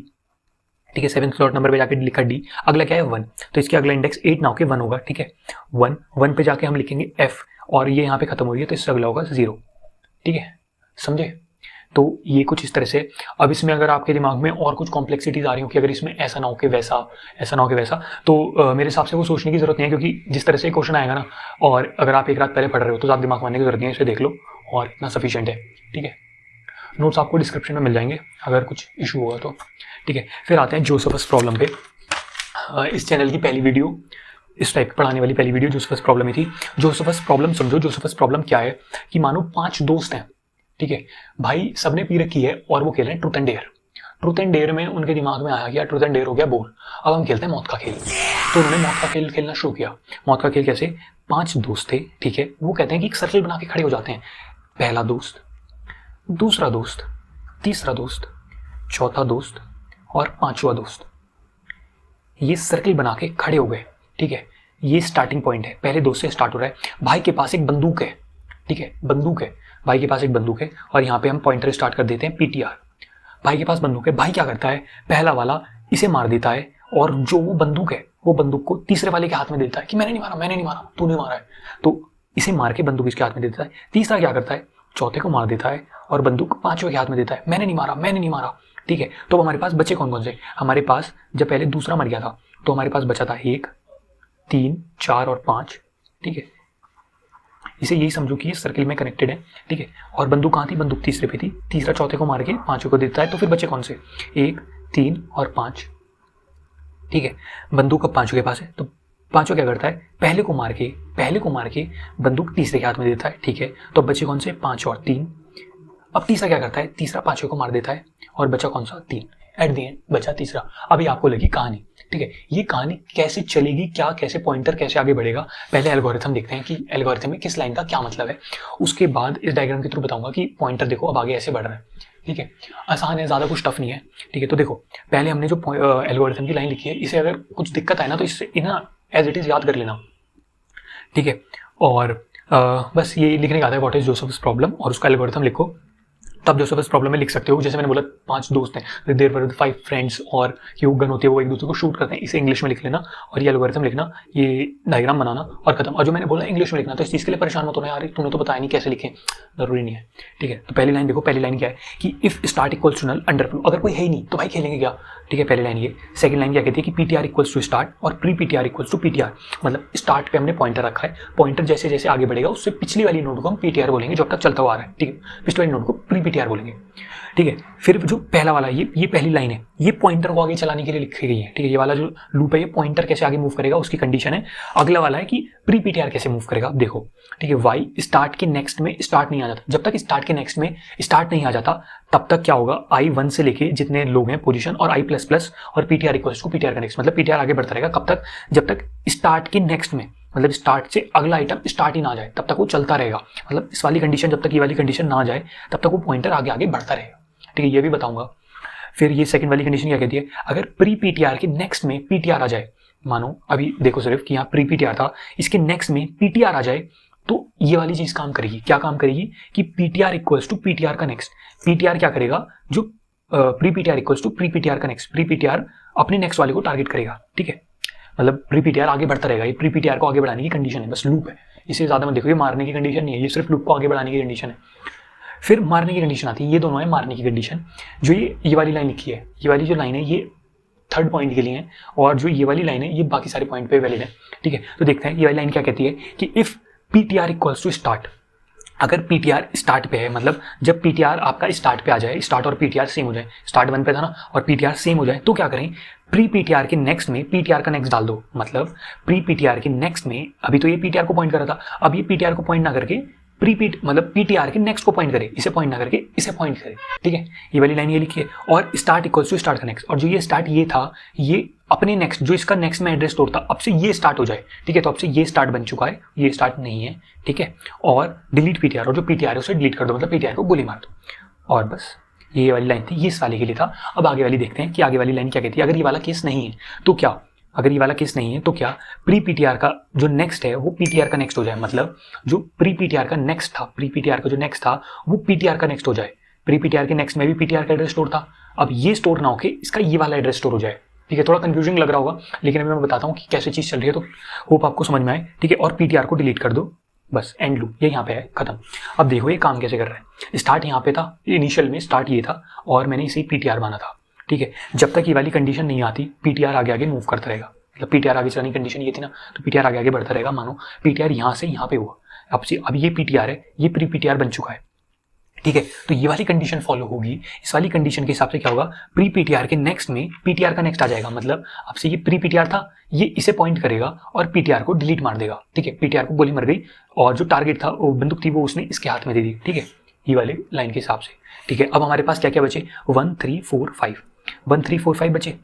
ठीक है। 7th स्लॉट नंबर पे जाके लिखा D। अगला क्या है 1, तो इसके अगला इंडेक्स 8 ना होके 1 होगा, ठीक है। 1 पे जाके हम लिखेंगे F, और ये यहाँ पे खत्म हो रही है तो इससे अगला होगा 0, ठीक है, समझे। तो ये कुछ इस तरह से। अब इसमें अगर आपके दिमाग में और कुछ कॉम्प्लेक्सिटीज आ रही हो कि अगर इसमें ऐसा ना हो कि वैसा, ऐसा ना हो कि वैसा, तो मेरे हिसाब से वो सोचने की जरूरत नहीं है, क्योंकि जिस तरह से क्वेश्चन आएगा ना, और अगर आप एक रात पहले पढ़ रहे हो तो ज़्यादा दिमाग मारने की जरूरत नहीं है, इसे देख लो और इतना सफिशिएंट है, ठीक है। नोट्स आपको डिस्क्रिप्शन में मिल जाएंगे अगर कुछ इशू होगा तो, ठीक है। फिर आते हैं जोसेफस प्रॉब्लम पे। इस चैनल की पहली वीडियो, इस टाइप पढ़ाने वाली पहली वीडियो जोसेफस प्रॉब्लम ही थी। जोसेफस प्रॉब्लम समझो, जोसेफस प्रॉब्लम क्या है कि मानो 5 दोस्त हैं, ठीक है भाई, सबने पी रखी है और वो खेल रहे हैं truth and dare. Truth and dare में उनके दिमाग में आया कि यार ट्रूथ एंड डेयर हो गया बोर, अब हम खेलते हैं मौत का खेल। तो उन्होंने मौत का खेल खेलना शुरू किया। मौत का खेल कैसे, 5 दोस्त थे, ठीक है। वो कहते हैं कि एक सर्कल बना के खड़े हो जाते हैं, पहला दोस्त, दूसरा दोस्त, तीसरा दोस्त, चौथा दोस्त और 5वां दोस्त। ये सर्कल बना के खड़े हो गए, ठीक है। ये स्टार्टिंग पॉइंट है, पहले दोस्त से स्टार्ट हो रहा है। भाई के पास एक बंदूक है, ठीक है, बंदूक है, भाई के पास एक बंदूक है, और यहाँ पे हम पॉइंटर स्टार्ट कर देते हैं PTR। भाई के पास बंदूक है, भाई क्या करता है, पहला वाला इसे मार देता है, और जो वो बंदूक है वो बंदूक को तीसरे वाले के हाथ में देता है कि मैंने नहीं मारा, मैंने नहीं मारा, तूने मारा है, तो इसे मार के बंदूक इसके हाथ में देता है। तीसरा क्या करता है, चौथे को मार देता है और बंदूक 5वें के हाथ में देता है, मैंने नहीं मारा, मैंने नहीं मारा, ठीक है। तो हमारे पास बचे कौन कौन से, हमारे पास जब पहले दूसरा मर गया था तो हमारे पास बचा था 1 3 4 और 5, ठीक है। इसे यही समझो कि ये सर्किल में कनेक्टेड है, ठीक है। और बंदूक कहाँ थी, बंदूक तीसरे पे थी, तीसरा चौथे को मार के 5वें को देता है, तो फिर बचे कौन से 1 3 और 5, ठीक है। बंदूक अब 5वें के पास है, तो 5वां क्या करता है, पहले को मार के बंदूक तीसरे के हाथ में देता है, ठीक है। तो अब बचे कौन से 5 और 3। अब तीसरा क्या करता है, तीसरा 5वें को मार देता है, और बचा कौन सा 3, एट द एंड बचा तीसरा। अभी आपको लगी कहानी, ठीक है। ये कहानी कैसे चलेगी, क्या कैसे पॉइंटर कैसे आगे बढ़ेगा, पहले एल्गोरिथम देखते हैं कि एल्गोरिथम में किस लाइन का क्या मतलब है, उसके बाद इस डायग्राम के थ्रू बताऊंगा कि पॉइंटर देखो अब आगे ऐसे बढ़ रहा है, ठीक है, आसान है, ज़्यादा कुछ टफ नहीं है। ठीक है, तो देखो पहले हमने जो एल्गोरिथम की लाइन लिखी है, इसे अगर कुछ दिक्कत आए ना तो इससे इन्हें एज इट इज़ याद कर लेना। ठीक है, और बस ये लिखने का आता है व्हाट इज जोसेफ्स प्रॉब्लम, और उसका एल्गोरिथम लिखो, तब जोसेफ्स प्रॉब्लम में लिख सकते हो। जैसे मैंने बोला 5 दोस्त हैं, देयर वर 5 फ्रेंड्स, और ये गन होती है वो एक दूसरे को शूट करते हैं, इसे इंग्लिश में लिख लेना और ये एल्गोरिथम लिखना, ये डायग्राम बनाना और खत्म। और जो मैंने बोला इंग्लिश में लिखना, तो इस चीज़ के लिए परेशान मत होना यार, तूने तो बताया नहीं कैसे लिखें, जरूरी नहीं है। ठीक है, तो पहली लाइन देखो, पहली लाइन क्या है कि if start equals to null under proof, अगर कोई है ही नहीं तो भाई खेलेंगे क्या। ठीक है, पहली लाइन ये। सेकंड लाइन क्या कहती है कि पीटीआर इक्वल्स टू स्टार्ट और pre PTR equals to PTR, मतलब स्टार्ट पे हमने पॉइंटर रखा है, पॉइंटर जैसे जैसे आगे बढ़ेगा उससे पिछली वाली नोड को हम पीटीआर बोलेंगे जो अब तक चलता हुआ आ रहा है। ठीक है, पिछली वाली नोड को प्री पीटीआर बोलेंगे। ठीक है, फिर जो पहला वाला ये पहली लाइन है, ये पॉइंटर को आगे चलाने के लिए लिखी गई है। ठीक है, ये वाला जो लूप है ये पॉइंटर कैसे आगे मूव करेगा उसकी कंडीशन है। अगला वाला है कि प्री पीटीआर कैसे मूव करेगा। देखो ठीक है, वाई स्टार्ट के नेक्स्ट में स्टार्ट नहीं आ जाता, जब तक स्टार्ट के नेक्स्ट में स्टार्ट नहीं आ जाता तब तक क्या होगा, आई 1 से लेके जितने लोग हैं पोजीशन और आई प्लस प्लस और पीटीआर इक्वल्स टू पीटीआर का नेक्स्ट, मतलब पीटीआर आगे बढ़ता रहेगा। कब तक, जब तक स्टार्ट के नेक्स्ट में, मतलब स्टार्ट से अगला आइटम स्टार्ट ही ना आ जाए तब तक वो चलता रहेगा। मतलब इस वाली कंडीशन, जब तक ये वाली कंडीशन ना आ जाए तब तक वो पॉइंटर आगे आगे बढ़ता रहेगा। ठीक है, ये भी बताऊंगा। फिर ये सेकंड वाली कंडीशन क्या कहती है, अगर प्री पीटीआर के नेक्स्ट में पीटीआर आ जाए, मानो अभी देखो सिर्फ कि यहाँ प्री पीटीआर था, इसके नेक्स्ट में पीटीआर आ जाए तो ये वाली चीज काम करेगी। क्या काम करेगी कि पीटीआर इक्वल्स टू पीटीआर का नेक्स्ट, पीटीआर क्या करेगा, जो pre PTR equals to pre PTR का नेक्स्ट, प्री पीटीआर अपने नेक्स्ट वाले को टारगेट करेगा। ठीक है, मतलब प्री पीटीआर आगे बढ़ता रहेगा, ये प्री पीटीआर को आगे बढ़ाने की कंडीशन है, बस लूप है, इसे ज्यादा मत देखो, ये मारने की कंडीशन नहीं है, ये सिर्फ लूप को आगे बढ़ाने की कंडीशन है। फिर मारने की कंडीशन आती है, ये दोनों है मारने की कंडीशन। जो ये वाली लाइन लिखी है, ये वाली जो लाइन है ये थर्ड पॉइंट के लिए है, और जो ये वाली लाइन है ये बाकी सारे पॉइंट पे वैलिड है। ठीक है, तो देखते हैं ये वाली लाइन क्या कहती है कि if PTR equals to start, अगर पीटीआर स्टार्ट पे है, मतलब जब पीटीआर आपका स्टार्ट पे आ जाए, स्टार्ट और पीटीआर सेम हो जाए, स्टार्ट 1 पे था ना और पीटीआर सेम हो जाए, तो क्या करें, प्री पीटीआर के नेक्स्ट में पीटीआर का नेक्स्ट डाल दो। मतलब प्री पीटीआर के नेक्स्ट में, अभी तो ये पीटीआर को पॉइंट कर रहा था, अब ये पीटीआर को पॉइंट ना करके मतलब पीटीआर के नेक्स्ट को पॉइंट करे, इसे पॉइंट ना करके इसे पॉइंट करे। ठीक है, ये वाली लाइन ये लिखी है, और स्टार्ट इक्वल्स टू स्टार्ट का नेक्स्ट, और जो ये स्टार्ट ये था, ये अपने नेक्स्ट, जो इसका नेक्स्ट में एड्रेस स्टोर था, अब से ये स्टार्ट हो जाए। ठीक है, तो अब से ये स्टार्ट बन चुका है, ये स्टार्ट नहीं है। ठीक है, और डिलीट पीटीआर, और जो पीटीआर है उसे डिलीट कर दो, मतलब पीटीआर को गोली मार दो। और बस ये वाली लाइन थी, ये इस वाले के लिए था। अब आगे वाली देखते हैं कि आगे वाली लाइन क्या कहती है। अगर ये वाला केस नहीं है तो क्या, अगर ये वाला केस नहीं है तो क्या, प्री पीटीआर का जो नेक्स्ट है वो पीटीआर का नेक्स्ट हो जाए, मतलब जो प्री पीटीआर का नेक्स्ट था, प्री पीटीआर का जो नेक्स्ट था वो पीटीआर का नेक्स्ट हो जाए। प्री पीटीआर के नेक्स्ट में भी पीटीआर का एड्रेस स्टोर था, अब ये स्टोर ना होके इसका ये वाला एड्रेस स्टोर हो जाए। ठीक है, थोड़ा कंफ्यूजिंग लग रहा होगा, लेकिन अभी मैं बताता हूँ कि कैसे चीज चल रही है, तो होप आपको समझ में आए। ठीक है, और पीटीआर को डिलीट कर दो, बस एंड लूप ये यहाँ पे है, खत्म। अब देखो ये काम कैसे कर रहा है। स्टार्ट यहाँ पे था, इनिशियल में स्टार्ट ये था और मैंने इसे पीटीआर माना था। ठीक है, जब तक ये वाली कंडीशन नहीं आती पीटीआर आगे आगे मूव करता रहेगा, मतलब पीटीआर आगे चलने की कंडीशन ये थी ना, तो पीटीआर आगे आगे बढ़ता रहेगा। मानो पीटीआर यहाँ से यहाँ पे हुआ, अब ये पीटीआर है, ये प्री पीटीआर बन चुका है। ठीक है, तो ये वाली कंडीशन फॉलो होगी। इस वाली कंडीशन के हिसाब से क्या होगा, प्री पीटीआर के नेक्स्ट में पीटीआर का नेक्स्ट आ जाएगा, मतलब अब से ये प्री पीटीआर था, ये इसे पॉइंट करेगा और पीटीआर को डिलीट मार देगा। ठीक है, पीटीआर को गोली मर गई और जो टारगेट था, वो बंदूक थी, वो उसने इसके हाथ में दे दी। ठीक है, ये वाले लाइन के हिसाब से। ठीक है, अब हमारे पास क्या क्या बचे, 1 3 4 5, 1 3 4 5 बचे,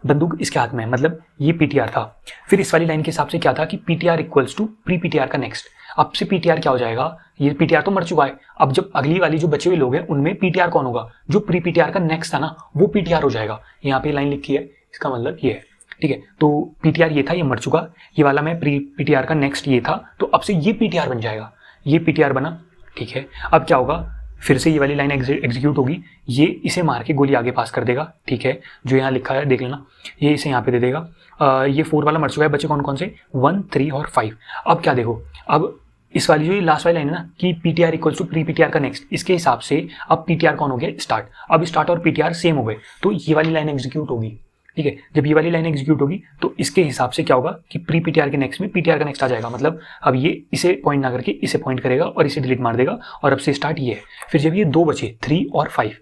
बंदूक इसके हाथ में है, मतलब ये पीटीआर था। फिर इस वाली लाइन के हिसाब से क्या था कि PTR equals to pre PTR का नेक्स्ट, अब से पीटीआर क्या हो जाएगा, ये पीटीआर तो मर चुका है, अब जब अगली वाली जो बचे हुए लोग हैं उनमें पीटीआर कौन होगा, जो प्री पीटीआर का नेक्स्ट था ना वो पीटीआर हो जाएगा। यहाँ पे लाइन लिखी है, इसका मतलब ये है। ठीक है, तो पीटीआर ये था, ये मर चुका, ये वाला मैं प्री पीटीआर का नेक्स्ट ये था, तो अब से ये पीटीआर बन जाएगा, ये पीटीआर बना। ठीक है, अब क्या होगा, फिर से ये वाली लाइन एग्जीक्यूट होगी, ये इसे मार के गोली आगे पास कर देगा। ठीक है, जो यहाँ लिखा है देख लेना, ये इसे यहाँ पे दे देगा। ये 4 वाला मर चुका है, बचे कौन कौन से, 1 3 और 5। अब क्या देखो, अब इस वाली जो ये लास्ट वाली लाइन है ना कि PTR equals to pre PTR का नेक्स्ट, इसके हिसाब से अब पीटीआर कौन हो गया, स्टार्ट। अब स्टार्ट और पीटीआर सेम हो गए, तो ये वाली लाइन एग्जीक्यूट होगी। ठीक है, जब ये वाली लाइन एग्जीक्यूट होगी तो इसके हिसाब से क्या होगा कि प्री पीटीआर के नेक्स्ट में पीटीआर का नेक्स्ट आ जाएगा, मतलब अब ये इसे पॉइंट ना करके इसे पॉइंट करेगा और इसे डिलीट मार देगा, और अब से स्टार्ट ये है। फिर जब ये 2 बचे 3 और 5,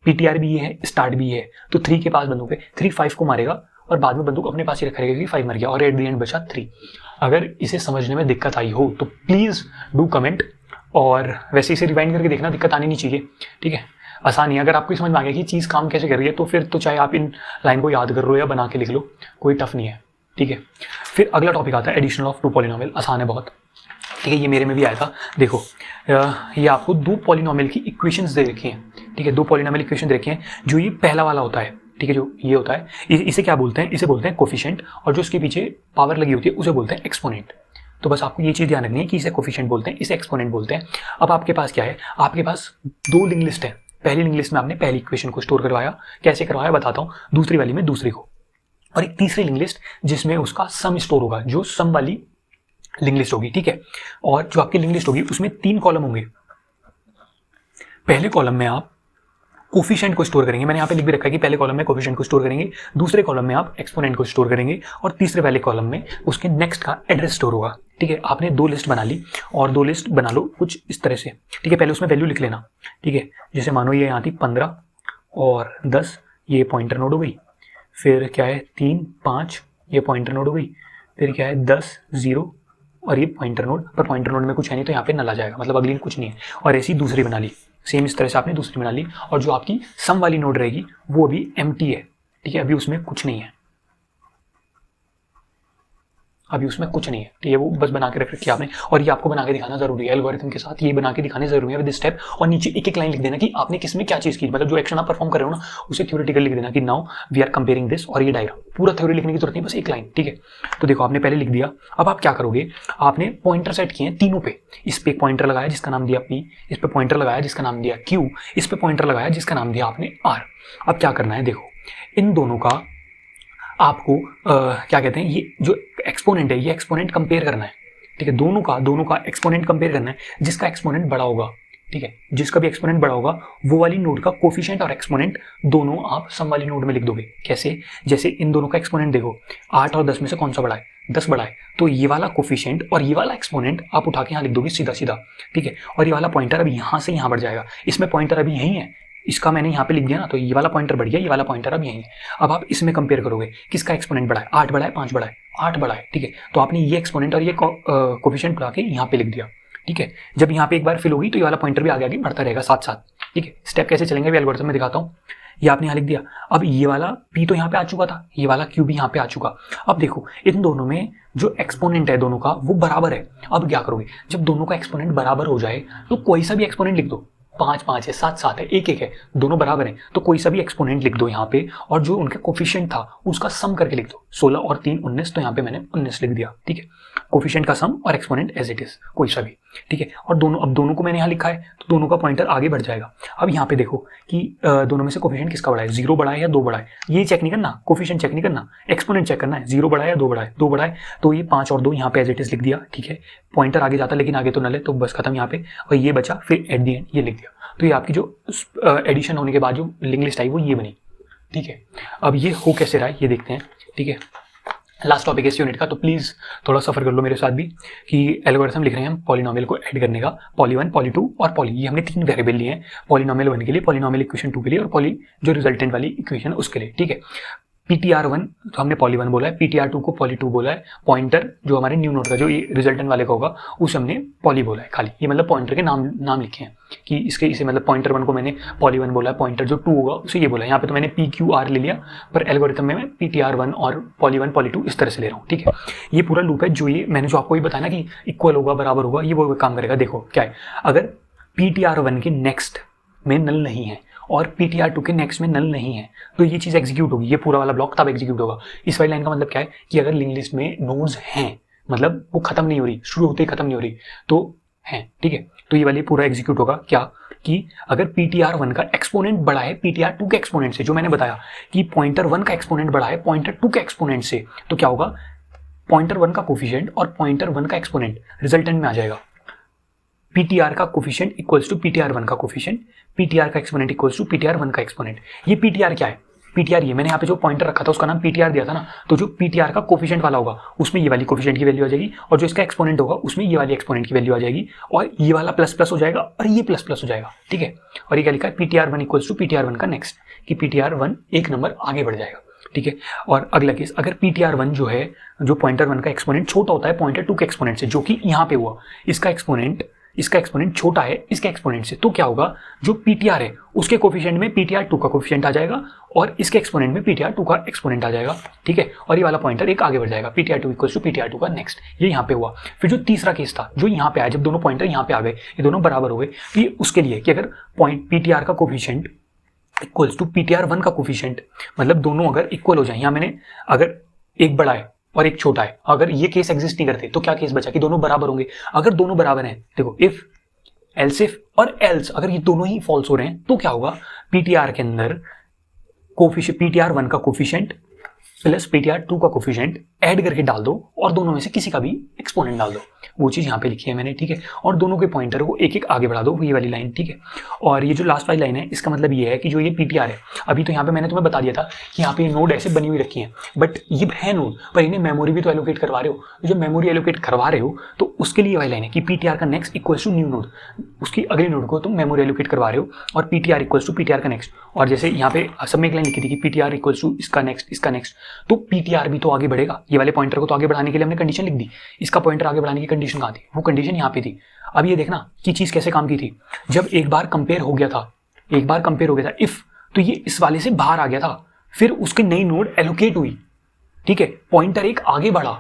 पीटीआर भी ये है, स्टार्ट भी ये है, तो 3 के पास बंदूक है, 3 5 को मारेगा और बाद में बंदूक अपने पास ही रखेगा क्योंकि 5 मर गया, और एट द एंड बचा 3। अगर इसे समझने में दिक्कत आई हो तो प्लीज डू कमेंट, और वैसे इसे रिवाइंड करके देखना, दिक्कत आनी नहीं चाहिए। ठीक है, आसान है। अगर आपको समझ में आ गया कि चीज़ काम कैसे कर रही है तो फिर तो चाहे आप इन लाइन को याद कर लो या बना के लिख लो, कोई टफ नहीं है। ठीक है, फिर अगला टॉपिक आता है एडिशन ऑफ 2 पॉलिनोमियल। आसान है बहुत। ठीक है, ये मेरे में भी आया था। देखो ये आपको दो पॉलिनोमियल की इक्वेशंस दे रखी हैं, ठीक है, दो पॉलिनोमियल इक्वेशन दे रखी हैं। जो ये पहला वाला होता है, ठीक है, जो ये होता है इसे क्या बोलते हैं, इसे बोलते हैं कोफिशिएंट, और जो इसके पीछे पावर लगी होती है उसे बोलते हैं एक्सपोनेंट। तो बस आपको ये चीज़ ध्यान रखनी है कि इसे कोफिशिएंट बोलते हैं, इसे एक्सपोनेंट बोलते हैं। अब आपके पास क्या है, आपके पास दो लिंक लिस्ट है। पहली लिंक लिस्ट में आपने पहली इक्वेशन को स्टोर करवाया, कैसे करवाया बताता हूँ, दूसरी वाली में दूसरी को, और एक तीसरी लिंक लिस्ट जिसमें उसका सम स्टोर होगा, जो सम वाली लिंक लिस्ट होगी, ठीक है। और जो आपकी लिंक लिस्ट होगी उसमें 3 कॉलम होंगे। पहले कॉलम में आप कोफिशिएंट को स्टोर करेंगे, मैंने यहाँ पे लिख भी रखा है कि पहले कॉलम में कोफिशिएंट को स्टोर करेंगे, दूसरे कॉलम में आप एक्सपोनेंट को स्टोर करेंगे, और तीसरे वाले कॉलम में उसके नेक्स्ट का एड्रेस स्टोर होगा, ठीक है। आपने 2 लिस्ट बना ली, और 2 लिस्ट बना लो कुछ इस तरह से, ठीक है। पहले उसमें वैल्यू लिख लेना, ठीक है। जैसे मानो ये यहाँ थी 15 और 10, ये पॉइंटर नोड हो गई। फिर क्या है 3, 5, ये पॉइंटर नोड हो गई। फिर क्या है 10, 0, और ये पॉइंटर नोड, पर पॉइंटर नोड में कुछ है नहीं तो यहाँ पे नल आ जाएगा, मतलब अगली में कुछ नहीं है। और ऐसी दूसरी बना ली, सेम इस तरह से आपने दूसरी बना ली, और जो आपकी सम वाली नोड रहेगी वो अभी एम्प्टी है, ठीक है, अभी उसमें कुछ नहीं है, अभी उसमें कुछ नहीं है, ठीक है। वो बस बना के रख रखी है आपने, और ये आपको बना के दिखाना जरूरी है एल्गोरिथम के साथ, ये बना के दिखाने जरूरी है विद स्टेप। और नीचे एक एक लाइन लिख देना कि आपने किसमें क्या चीज की, मतलब जो एक्शन आप परफॉर्म कर रहे हो ना उसे थ्योरेटिकल लिख देना कि now we are comparing this, और ये डायग्राम पूरा थ्योरी लिखने की जरूरत नहीं, बस एक लाइन, ठीक है। तो देखो आपने पहले लिख दिया। अब आप क्या करोगे, आपने पॉइंटर सेट किए हैं तीनों पे। इस पे एक पॉइंटर लगाया जिसका नाम दिया P, इस पे पॉइंटर लगाया जिसका नाम दिया Q, इस पे पॉइंटर लगाया जिसका नाम दिया आपने R। अब क्या करना है, देखो इन दोनों का आपको क्या कहते हैं, ये जो एक्सपोनेंट है ये एक्सपोनेंट कंपेयर करना है, ठीक है। दोनों का एक्सपोनेंट कंपेयर करना है, जिसका एक्सपोनेंट बड़ा होगा, ठीक है, जिसका भी एक्सपोनेंट बड़ा होगा वो वाली नोड का कोफिशिएंट और एक्सपोनेंट दोनों आप सम वाली नोड में लिख दोगे। कैसे, जैसे इन दोनों का एक्सपोनेंट देखो, 8 और 10 में से कौन सा बड़ा है, 10 बड़ा है, तो ये वाला कोफिशिएंट और ये वाला एक्सपोनेंट आप उठा के यहाँ लिख दोगे सीधा सीधा, ठीक है। और ये वाला पॉइंटर अब यहाँ से यहाँ बढ़ जाएगा, इसमें पॉइंटर अभी यहीं है, इसका मैंने यहाँ पे लिख दिया ना, तो ये वाला पॉइंटर बढ़ गया, ये वाला पॉइंटर अब यहीं है। अब आप इसमें कंपेयर करोगे किसका एक्सपोनेंट बड़ा है, 8 बड़ा है, 5 बड़ा है, 8 बड़ा है, ठीक है। तो आपने ये एक्सपोनेंट और ये कोफिशिएंट बुला के यहाँ पे लिख दिया, ठीक है। जब यहाँ पे एक बार फिल होगी तो ये वाला पॉइंटर भी आगे आगे बढ़ता रहेगा साथ साथ, ठीक है। स्टेप कैसे चलेंगे भी एल्गोरिथम में दिखाता हूँ। ये आपने यहाँ लिख दिया। अब ये वाला P तो यहाँ पे आ चुका था, ये वाला Q भी यहाँ पे आ चुका। अब देखो इन दोनों में जो एक्सपोनेंट है दोनों का वो बराबर है। अब क्या करोगे, जब दोनों का एक्सपोनेंट बराबर हो जाए तो कोई सा भी एक्सपोनेंट लिख दो, 5 5 है, 7 7 है, 1 1 है, दोनों बराबर हैं, तो कोई सा भी एक्सपोनेंट लिख दो यहाँ पे, और जो उनका कोफिशिएंट था उसका सम करके लिख दो। 16 और 3 19, तो यहाँ पे मैंने 19 लिख दिया, ठीक है। कोफिशिएंट का सम और एक्सपोनेंट एज इट इज कोई सा भी, ठीक है। और दोनों को मैंने यहाँ लिखा है तो दोनों का पॉइंटर आगे बढ़ जाएगा। अब यहाँ पे देखो कि दोनों में से कोफिशिएंट किसका बड़ा है, 0 बड़ा है या 2 बड़ा है, ये चेक नहीं करना, कोफिशिएंट चेक नहीं करना, एक्सपोनेंट चेक करना है, 0 बड़ा है या 2 बड़ा है, 2 बड़ा है, तो ये 5 और 2 यहाँ पे एज इट इज लिख दिया, ठीक है। पॉइंटर आगे जाता लेकिन आगे तो नल है, तो बस खत्म यहाँ पे, और ये बचा, फिर एट दी एंड ये लिख दिया। तो ये आपकी जो एडिशन होने के बाद जो लिंक लिस्ट आई वो ये बनी, ठीक है। अब ये हो कैसे रहा है ये देखते हैं, ठीक है। लास्ट टॉपिक है इस यूनिट का, तो प्लीज़ थोड़ा सफ़र कर लो मेरे साथ भी कि एल्गोरिथम लिख रहे हैं हम पॉलिनोमियल को ऐड करने का, पॉली 1, पॉली 2 और पॉली। ये हमने 3 वेरिएबल लिए हैं, पॉलिनोमियल 1 के लिए, पॉलिनोमियल इक्वेशन 2 के लिए, और पॉली जो रिजल्टेंट वाली इक्वेशन उसके लिए, ठीक है। PTR1 तो हमने पॉली 1 बोला है, PTR2 को पॉली 2 बोला है, पॉइंटर जो हमारे न्यू नोड का जो रिजल्टेंट वाले का होगा उसे हमने पॉली बोला है खाली। ये मतलब पॉइंटर के नाम लिखे हैं कि इसे मतलब पॉइंटर 1 को मैंने पॉली 1 बोला है, पॉइंटर जो 2 होगा उसे ये बोला है। यहाँ पे तो मैंने PQR ले लिया, पर एल्गोरिथम में मैं PTR1 और पॉली 1 पॉली 2 इस तरह से ले रहा हूँ, ठीक है। ये पूरा लूप है, जो ये मैंने जो आपको ये बताया ना कि इक्वल होगा, बराबर होगा, ये वो काम करेगा। देखो क्या है, अगर PTR1 के नेक्स्ट में नल नहीं है और PTR2 के नेक्स्ट में नल नहीं है तो ये चीज़ एग्जीक्यूट होगी, ये पूरा वाला ब्लॉक तब एग्जीक्यूट होगा। इस वाली लाइन का मतलब क्या है कि अगर लिंक लिस्ट में नोड्स हैं, मतलब वो खत्म नहीं हो रही, शुरू होते ही खत्म नहीं हो रही, तो हैं, ठीक है। तो ये वाली पूरा एग्जीक्यूट होगा क्या कि अगर PTR1 का एक्सपोनेंट बड़ा है PTR2 के एक्सपोनेंट से, जो मैंने बताया कि पॉइंटर 1 का एक्सपोनेंट बड़ा है पॉइंटर 2 के एक्सपोनेंट से, तो क्या होगा, पॉइंटर 1 का कोफिशिएंट और पॉइंटर 1 का एक्सपोनेंट रिजल्टेंट में आ जाएगा। PTR का कोफिशिएंट इक्वल्स टू PTR1 का कोफिशिएंट, PTR का एक्सपोनेंट इक्वल्स टू PTR1 का एक्सपोनेंट। ये PTR क्या है, PTR ये मैंने यहाँ पे जो पॉइंटर रखा था उसका नाम PTR दिया था ना, तो जो PTR का कोफिशिएंट वाला होगा उसमें ये वाली कोफिशिएंट की वैल्यू आ जाएगी, और जो इसका एक्सपोनेंट होगा उसमें ये वाली एक्सपोनेंट की वैल्यू आ जाएगी, और ये वाला प्लस प्लस हो जाएगा और ये प्लस प्लस हो जाएगा, ठीक है। और ये क्या लिखा है, PTR1 इक्वल्स टू PTR1 का नेक्स्ट, कि PTR1 एक नंबर आगे बढ़ जाएगा, ठीक है। और अगला केस, अगर PTR1 जो है, जो पॉइंटर 1 का एक्सपोनेंट छोटा होता है पॉइंटर 2 के एक्सपोनेंट से, जो कि यहाँ पे हुआ, इसका एक्सपोनेंट इसका एक्सपोनेंट छोटा है इसके एक्सपोनेंट से, तो क्या होगा, जो पीटीआर है उसके कोफिशिएंट में ptr2 का कोफिशिएंट आ जाएगा और इसके एक्सपोनेंट में ptr2 का एक्सपोनेंट आ जाएगा, ठीक है। और ये वाला पॉइंटर एक आगे बढ़ जाएगा, ptr2 इक्वल्स टू ptr2 का नेक्स्ट, ये यहाँ पे हुआ। फिर जो तीसरा केस था जो यहाँ पे आया, जब दोनों पॉइंटर यहाँ पे आ गए, ये दोनों बराबर हो गए, तो ये उसके लिए कि अगर पॉइंट ptr का कोफिशिएंट इक्वल्स टू ptr1 का कोफिशिएंट, मतलब दोनों अगर इक्वल हो जाए, यहाँ मैंने अगर एक बड़ा है और एक छोटा है, अगर ये केस एग्जिस्ट नहीं करते तो क्या केस बचा कि दोनों बराबर होंगे। अगर दोनों बराबर हैं, देखो इफ, एल्स इफ और एल्स, अगर ये दोनों ही फॉल्स हो रहे हैं तो क्या होगा, पीटीआर के अंदर कोफिशिएंट ptr1 का कोफिशिएंट प्लस ptr2 का कोफिशिएंट ऐड करके डाल दो और दोनों में से किसी का भी एक्सपोनेंट डाल दो, वो चीज यहाँ पे लिखी है मैंने, ठीक है। और दोनों के पॉइंटर को एक एक आगे बढ़ा दो, ये वाली लाइन, ठीक है। और ये जो लास्ट वाली लाइन है इसका मतलब ये है कि जो ये ptr है, अभी तो यहाँ पे मैंने तुम्हें बता दिया था कि यहाँ पे नोड ऐसे बनी हुई रखी है, बट ये है नोड, पर इन्हें मेमोरी भी तो एलोकेट करवा रहे हो। जो मेमोरी एलोकेट करवा रहे हो तो उसके लिए वाली लाइन है कि ptr का next equals to new node, उसकी अगली नोड को तुम मेमोरी एलोकेट करवा रहे हो और ptr इक्वल्स टू ptr का नेक्स्ट। और जैसे यहाँ पे सब में एक लाइन लिखी थी कि ptr इक्वल्स टू इसका नेक्स्ट, तो ptr भी तो आगे बढ़ेगा, ये वाले पॉइंटर को तो आगे बढ़ाने के लिए हमने कंडीशन लिख दी, इसका पॉइंटर आगे बढ़ाने की कंडीशन कहाँ थी, वो कंडीशन यहाँ पे थी। अब ये देखना कि चीज कैसे काम की थी, जब एक बार कंपेयर हो गया था इफ, तो ये इस वाले से बाहर आ गया था, फिर उसके नई नोड एलोकेट हुई, ठीक है, पॉइंटर एक आगे बढ़ा,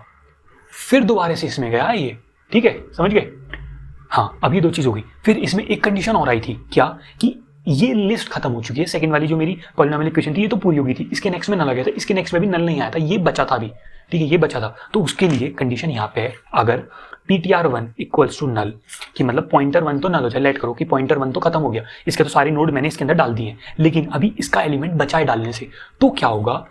फिर दोबारा से इसमें गया ये, ठीक है, समझ गए। हाँ, अब ये दो चीज हो गई। फिर इसमें एक कंडीशन और आई थी, क्या कि ये लिस्ट खत्म हो चुकी है, सेकंड वाली जो मेरी पॉलिनोमियल इक्वेशन थी ये तो पूरी हो गई थी, इसके नेक्स्ट में नल आ गया था, इसके नेक्स्ट में भी नल नहीं आया था, ये बचा था अभी, ठीक है, ये बचा था। तो उसके लिए कंडीशन यहाँ पे है, अगर ptr1 इक्वल्स टू नल, कि मतलब पॉइंटर 1 तो नल हो जाए, लेट करो कि पॉइंटर 1 तो खत्म हो गया, इसके तो सारे नोड मैंने इसके अंदर डाल दिए हैं, लेकिन अभी इसका एलिमेंट बचा है डालने से, तो क्या होगा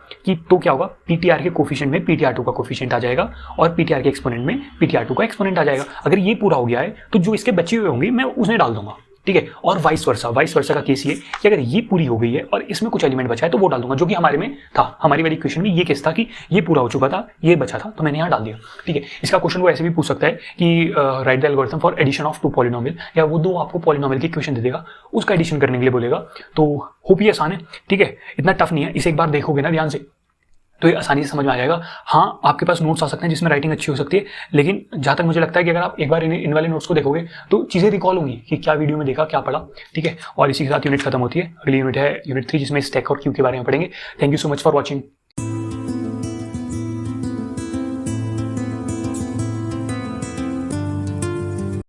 ptr के कोफिशिएंट में ptr2 का कोफिशिएंट आ जाएगा और ptr के एक्सपोनेंट में ptr2 का एक्सपोनेंट आ जाएगा। अगर ये पूरा हो गया है तो जो इसके बचे हुए होंगे मैं उसने डाल दूंगा, ठीक है। और वाइस वर्सा का केस ये कि अगर ये पूरी हो गई है और इसमें कुछ एलिमेंट बचा है तो वो डाल दूंगा, जो कि हमारे में था, हमारी वाली इक्वेशन में ये केस था कि ये पूरा हो चुका था, ये बचा था, तो मैंने यहाँ डाल दिया, ठीक है। इसका क्वेश्चन वो ऐसे भी पूछ सकता है कि right the algorithm for addition of two polynomial, या वो दो आपको पॉलिनोमियल की इक्वेशन दे देगा, उसका एडिशन करने के लिए बोलेगा। तो होप ये आसान है, ठीक है, इतना टफ नहीं है, इसे एक बार देखोगे ना ध्यान से तो ये आसानी से समझ में आ जाएगा। हाँ, आपके पास नोट्स आ सकते हैं जिसमें राइटिंग अच्छी हो सकती है, लेकिन जहाँ तक मुझे लगता है कि अगर आप एक बार इन वाले नोट्स को देखोगे तो चीज़ें रिकॉल होंगी कि क्या वीडियो में देखा, क्या पढ़ा, ठीक है। और इसी के साथ यूनिट खत्म होती है, अगली यूनिट है यूनिट 3, जिसमें स्टैक और क्यू के बारे में पढ़ेंगे। Thank you so much for watching.